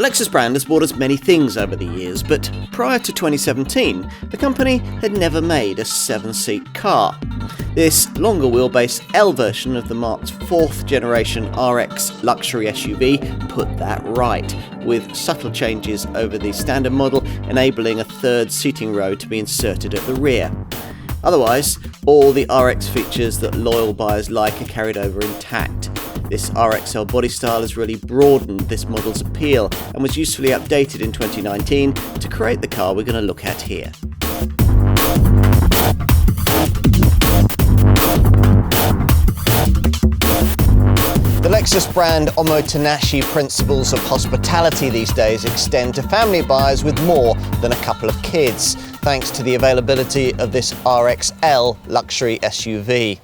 The Lexus brand has bought us many things over the years, but prior to 2017, the company had never made a 7-seat car. This longer wheelbase L version of the marque's 4th generation RX luxury SUV put that right, with subtle changes over the standard model enabling a 3rd seating row to be inserted at the rear. Otherwise, all the RX features that loyal buyers like are carried over intact. This RX L body style has really broadened this model's appeal and was usefully updated in 2019 to create the car we're going to look at here. The Lexus brand omotenashi principles of hospitality these days extend to family buyers with more than a couple of kids, thanks to the availability of this RX L luxury SUV.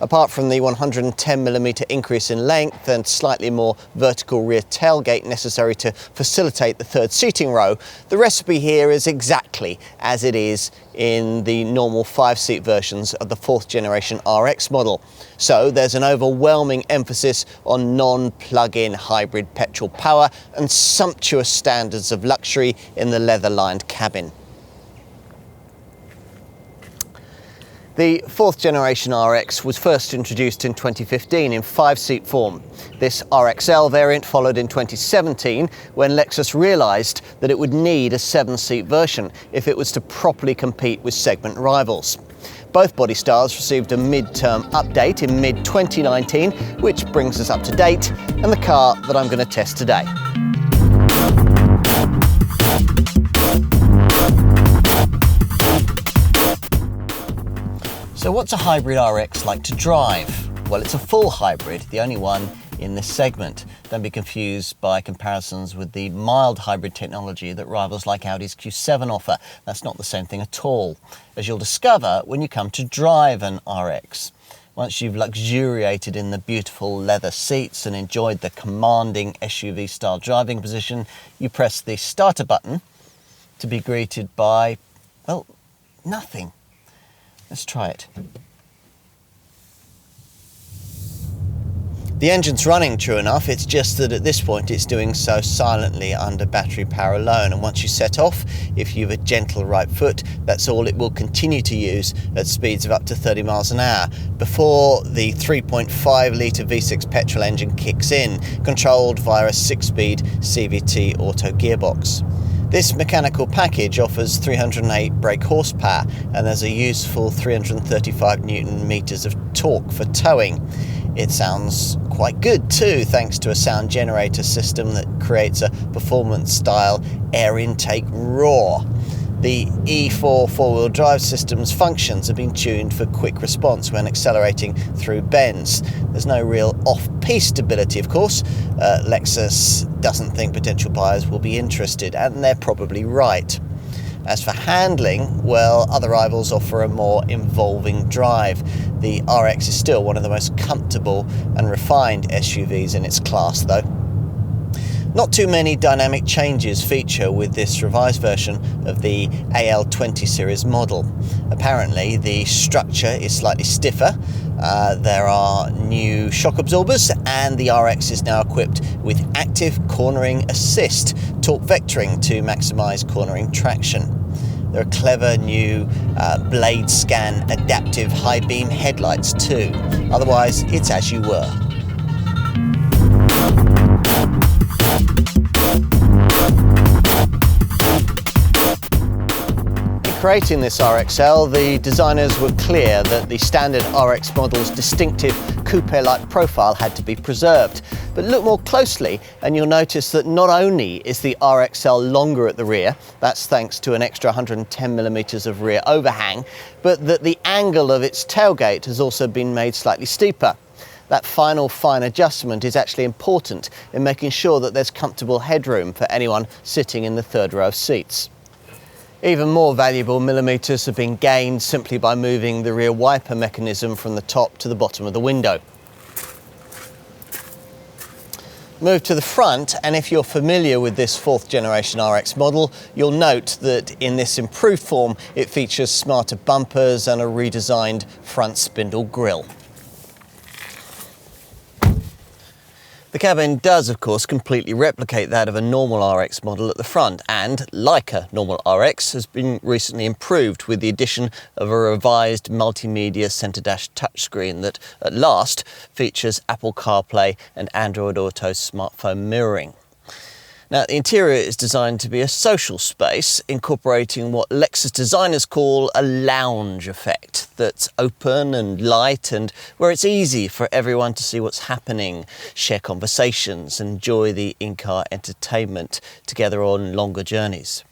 Apart from the 110mm increase in length and slightly more vertical rear tailgate necessary to facilitate the 3rd seating row, the recipe here is exactly as it is in the normal 5-seat versions of the 4th generation RX model. So there's an overwhelming emphasis on non-plug-in hybrid petrol power and sumptuous standards of luxury in the leather-lined cabin. The 4th generation RX was first introduced in 2015 in 5-seat form. This RX L variant followed in 2017 when Lexus realised that it would need a 7-seat version if it was to properly compete with segment rivals. Both body styles received a mid-term update in mid-2019, which brings us up to date, and the car that I'm going to test today. So what's a hybrid RX like to drive? Well, it's a full hybrid, the only one in this segment. Don't be confused by comparisons with the mild hybrid technology that rivals like Audi's Q7 offer. That's not the same thing at all, as you'll discover when you come to drive an RX. Once you've luxuriated in the beautiful leather seats and enjoyed the commanding SUV-style driving position, you press the starter button to be greeted by, well, nothing. Let's try it. The engine's running, true enough, it's just that at this point it's doing so silently under battery power alone, and once you set off, if you've a gentle right foot, that's all it will continue to use at speeds of up to 30 miles an hour, before the 3.5 litre V6 petrol engine kicks in, controlled via a 6-speed CVT auto gearbox. This mechanical package offers 308 brake horsepower and there's a useful 335 Newton meters of torque for towing. It sounds quite good too, thanks to a sound generator system that creates a performance-style air intake roar. The E4 four-wheel drive system's functions have been tuned for quick response when accelerating through bends. There's no real off-piste stability, of course. Lexus doesn't think potential buyers will be interested, and they're probably right. As for handling, well, other rivals offer a more involving drive. The RX is still one of the most comfortable and refined SUVs in its class, though. Not too many dynamic changes feature with this revised version of the AL20 series model. Apparently, the structure is slightly stiffer, there are new shock absorbers, and the RX is now equipped with active cornering assist, torque vectoring to maximise cornering traction. There are clever new blade scan adaptive high beam headlights too. Otherwise, it's as you were. Creating this RXL, the designers were clear that the standard RX model's distinctive coupe-like profile had to be preserved. But look more closely and you'll notice that not only is the RXL longer at the rear, that's thanks to an extra 110mm of rear overhang, but that the angle of its tailgate has also been made slightly steeper. That final fine adjustment is actually important in making sure that there's comfortable headroom for anyone sitting in the 3rd row of seats. Even more valuable millimetres have been gained simply by moving the rear wiper mechanism from the top to the bottom of the window. Move to the front, and if you're familiar with this 4th generation RX model, you'll note that in this improved form it features smarter bumpers and a redesigned front spindle grille. The cabin does, of course, completely replicate that of a normal RX model at the front, and, like a normal RX, has been recently improved with the addition of a revised multimedia centre dash touchscreen that, at last, features Apple CarPlay and Android Auto smartphone mirroring. Now, the interior is designed to be a social space, incorporating what Lexus designers call a lounge effect that's open and light and where it's easy for everyone to see what's happening, share conversations, and enjoy the in-car entertainment together on longer journeys.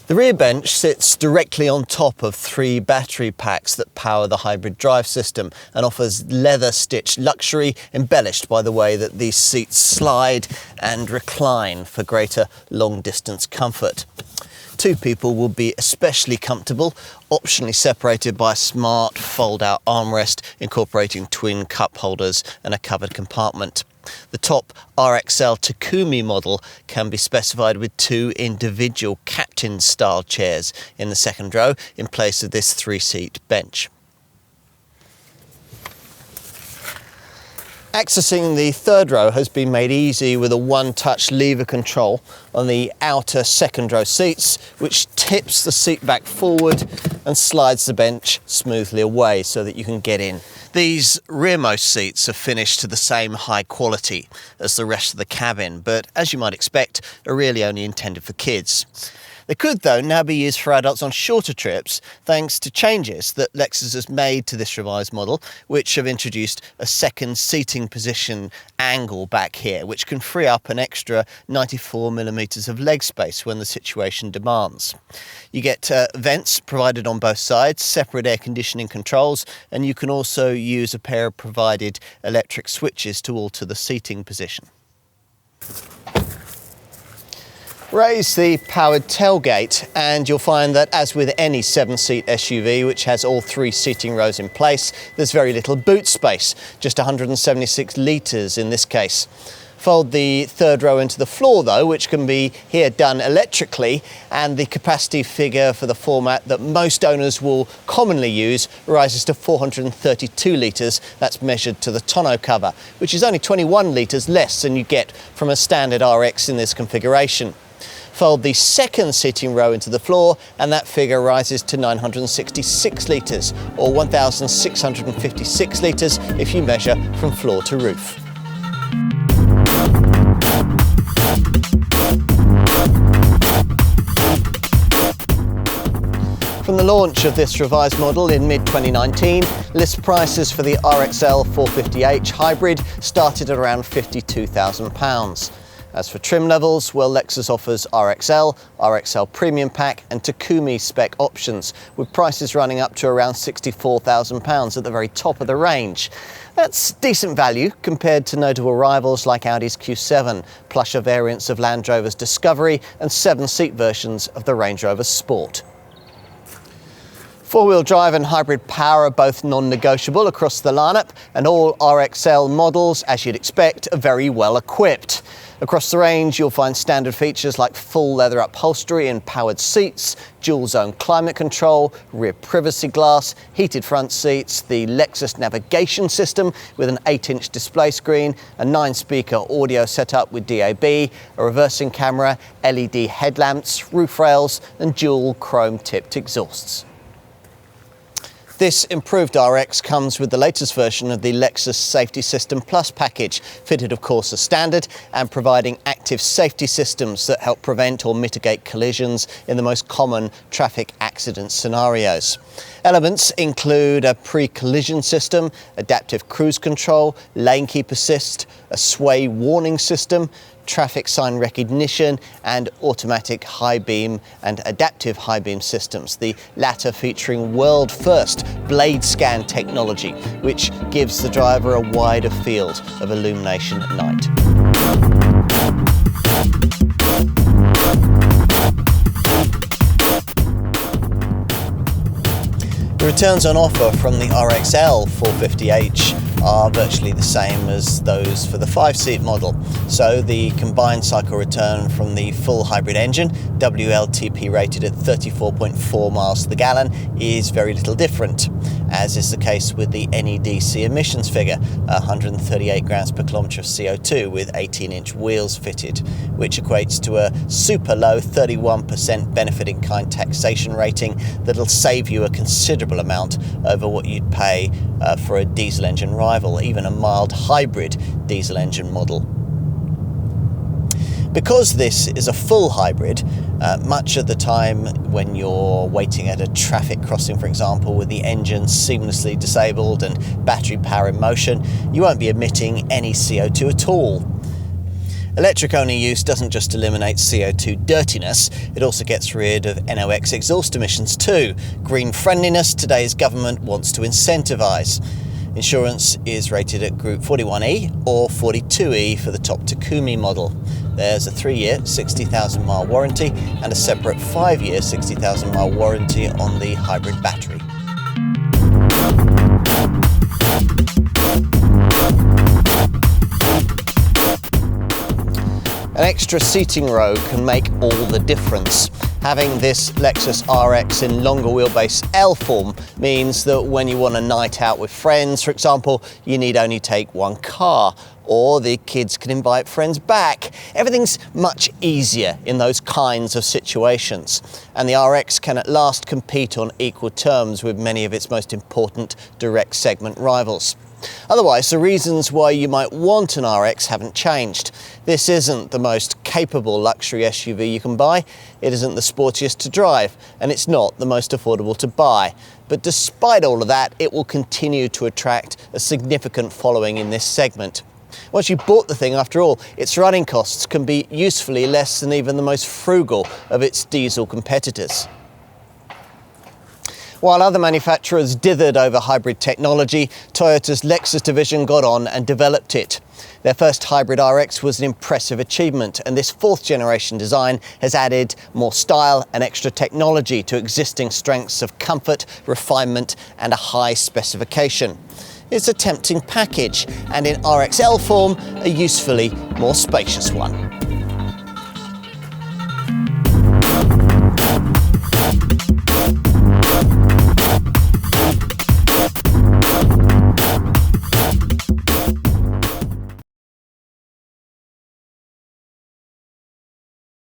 The rear bench sits directly on top of 3 battery packs that power the hybrid drive system and offers leather-stitched luxury embellished by the way that these seats slide and recline for greater long-distance comfort. 2 people will be especially comfortable, optionally separated by a smart fold-out armrest incorporating twin cup holders and a covered compartment. The top RX L Takumi model can be specified with 2 individual captain-style chairs in the second row in place of this 3-seat bench. Accessing the third row has been made easy with a one-touch lever control on the outer second row seats, which tips the seat back forward and slides the bench smoothly away so that you can get in. These rearmost seats are finished to the same high quality as the rest of the cabin, but as you might expect, are really only intended for kids. They could, though, now be used for adults on shorter trips thanks to changes that Lexus has made to this revised model, which have introduced a second seating position angle back here, which can free up an extra 94mm of leg space when the situation demands. You get vents provided on both sides, separate air conditioning controls, and you can also use a pair of provided electric switches to alter the seating position. Raise the powered tailgate and you'll find that, as with any 7-seat SUV which has all 3 seating rows in place, there's very little boot space, just 176 litres in this case. Fold the third row into the floor though, which can be here done electrically, and the capacity figure for the format that most owners will commonly use rises to 432 litres. That's measured to the tonneau cover, which is only 21 litres less than you get from a standard RX in this configuration. Fold the second seating row into the floor and that figure rises to 966 litres, or 1,656 litres if you measure from floor to roof. From the launch of this revised model in mid-2019, list prices for the RX L 450h hybrid started at around £52,000. As for trim levels, well, Lexus offers RX L, RX L Premium Pack and Takumi spec options, with prices running up to around £64,000 at the very top of the range. That's decent value compared to notable rivals like Audi's Q7, plusher variants of Land Rover's Discovery and 7-seat versions of the Range Rover Sport. 4-wheel drive and hybrid power are both non-negotiable across the lineup, and all RX L models, as you'd expect, are very well equipped. Across the range, you'll find standard features like full leather upholstery and powered seats, dual-zone climate control, rear privacy glass, heated front seats, the Lexus navigation system with an 8-inch display screen, a 9-speaker audio setup with DAB, a reversing camera, LED headlamps, roof rails, and dual chrome-tipped exhausts. This improved RX comes with the latest version of the Lexus Safety System Plus package, fitted of course as standard and providing active safety systems that help prevent or mitigate collisions in the most common traffic accident scenarios. Elements include a pre-collision system, adaptive cruise control, lane keep assist, a sway warning system, traffic sign recognition and automatic high beam and adaptive high beam systems, the latter featuring world first blade scan technology, which gives the driver a wider field of illumination at night. The returns on offer from the RX L 450h are virtually the same as those for the 5-seat model. So the combined cycle return from the full hybrid engine, WLTP rated at 34.4 miles to the gallon, is very little different. as is the case with the NEDC emissions figure, 138 grams per kilometre of CO2 with 18-inch wheels fitted, which equates to a super low 31% benefit in kind taxation rating that'll save you a considerable amount over what you'd pay for a diesel engine rival, even a mild hybrid diesel engine model. Because this is a full hybrid, much of the time when you're waiting at a traffic crossing, for example, with the engine seamlessly disabled and battery power in motion, you won't be emitting any CO2 at all. Electric-only use doesn't just eliminate CO2 dirtiness, it also gets rid of NOx exhaust emissions too. Green friendliness today's government wants to incentivise. Insurance is rated at Group 41E or 42E for the top Takumi model. There's a 3-year, 60,000 mile warranty and a separate 5-year, 60,000 mile warranty on the hybrid battery. An extra seating row can make all the difference. Having this Lexus RX in longer wheelbase L form means that when you want a night out with friends, for example, you need only take one car, or the kids can invite friends back. Everything's much easier in those kinds of situations, and the RX can at last compete on equal terms with many of its most important direct segment rivals. Otherwise, the reasons why you might want an RX haven't changed. This isn't the most capable luxury SUV you can buy, it isn't the sportiest to drive, and it's not the most affordable to buy. But despite all of that, it will continue to attract a significant following in this segment. Once you've bought the thing, after all, its running costs can be usefully less than even the most frugal of its diesel competitors. While other manufacturers dithered over hybrid technology, Toyota's Lexus division got on and developed it. Their first hybrid RX was an impressive achievement, and this 4th generation design has added more style and extra technology to existing strengths of comfort, refinement and a high specification. It's a tempting package, and in RXL form, a usefully more spacious one.